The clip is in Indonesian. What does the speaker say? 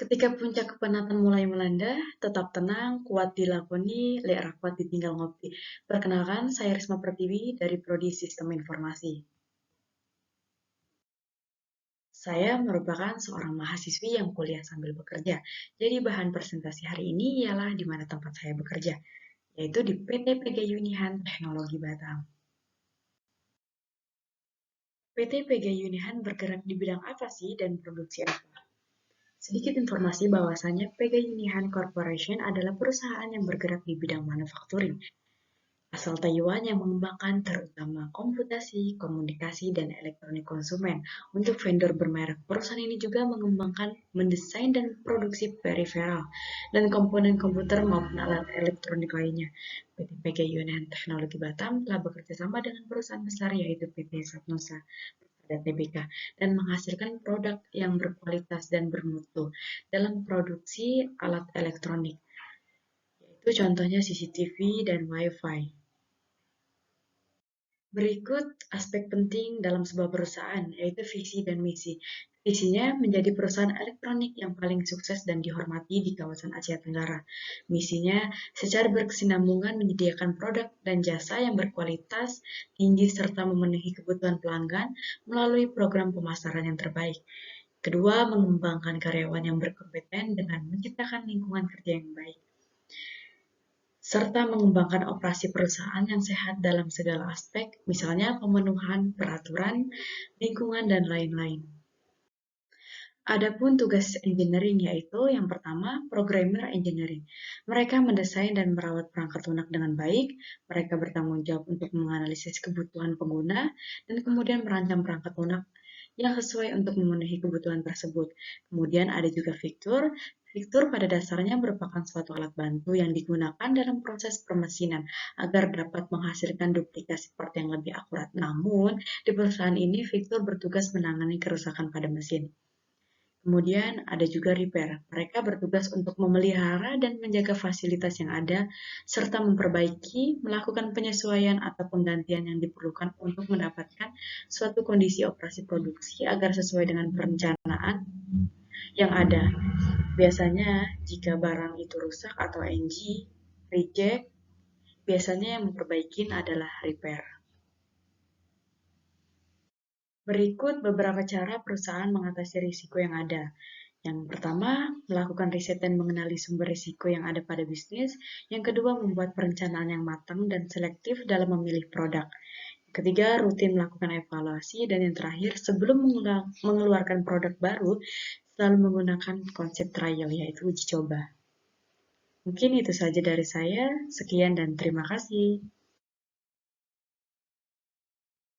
Ketika puncak kepenatan mulai melanda, tetap tenang, kuat dilakoni, lek kuat ditinggal ngopi. Perkenalkan, saya Risma Pertiwi dari Prodi Sistem Informasi. Saya merupakan seorang mahasiswi yang kuliah sambil bekerja. Jadi bahan presentasi hari ini ialah di mana tempat saya bekerja, yaitu di PT PG Unihan Teknologi Batam. PT PG Unihan bergerak di bidang apa sih dan produksi apa? Sedikit informasi bahwasannya PG Unihan Corporation adalah perusahaan yang bergerak di bidang manufacturing, asal Taiwan yang mengembangkan terutama komputasi, komunikasi, dan elektronik konsumen. Untuk vendor bermerek, perusahaan ini juga mengembangkan, mendesain, dan produksi periferal dan komponen komputer maupun alat elektronik lainnya. PT PG Yunan Teknologi Batam telah bekerja sama dengan perusahaan besar yaitu PT Satnusa dan TBK dan menghasilkan produk yang berkualitas dan bermutu dalam produksi alat elektronik, yaitu contohnya CCTV dan Wi-Fi. Berikut aspek penting dalam sebuah perusahaan, yaitu visi dan misi. Visinya menjadi perusahaan elektronik yang paling sukses dan dihormati di kawasan Asia Tenggara. Misinya secara berkesinambungan menyediakan produk dan jasa yang berkualitas tinggi serta memenuhi kebutuhan pelanggan melalui program pemasaran yang terbaik. Kedua, mengembangkan karyawan yang berkompeten dengan menciptakan lingkungan kerja yang baik, serta mengembangkan operasi perusahaan yang sehat dalam segala aspek, misalnya pemenuhan peraturan, lingkungan, dan lain-lain. Adapun tugas engineering yaitu yang pertama, programmer engineering. Mereka mendesain dan merawat perangkat lunak dengan baik, mereka bertanggung jawab untuk menganalisis kebutuhan pengguna, dan kemudian merancang perangkat lunak yang sesuai untuk memenuhi kebutuhan tersebut. Kemudian ada juga fitur. Fitur pada dasarnya merupakan suatu alat bantu yang digunakan dalam proses permesinan agar dapat menghasilkan duplikasi part yang lebih akurat. Namun, di perusahaan ini fitur bertugas menangani kerusakan pada mesin. Kemudian ada juga repair. Mereka bertugas untuk memelihara dan menjaga fasilitas yang ada, serta memperbaiki, melakukan penyesuaian atau penggantian yang diperlukan untuk mendapatkan suatu kondisi operasi produksi agar sesuai dengan perencanaan yang ada. Biasanya jika barang itu rusak atau NG, reject, biasanya yang memperbaiki adalah repair. Berikut beberapa cara perusahaan mengatasi risiko yang ada. Yang pertama, melakukan riset dan mengenali sumber risiko yang ada pada bisnis. Yang kedua, membuat perencanaan yang matang dan selektif dalam memilih produk. Yang ketiga, rutin melakukan evaluasi. Dan yang terakhir, sebelum mengeluarkan produk baru, selalu menggunakan konsep trial, yaitu uji coba. Mungkin itu saja dari saya. Sekian dan terima kasih.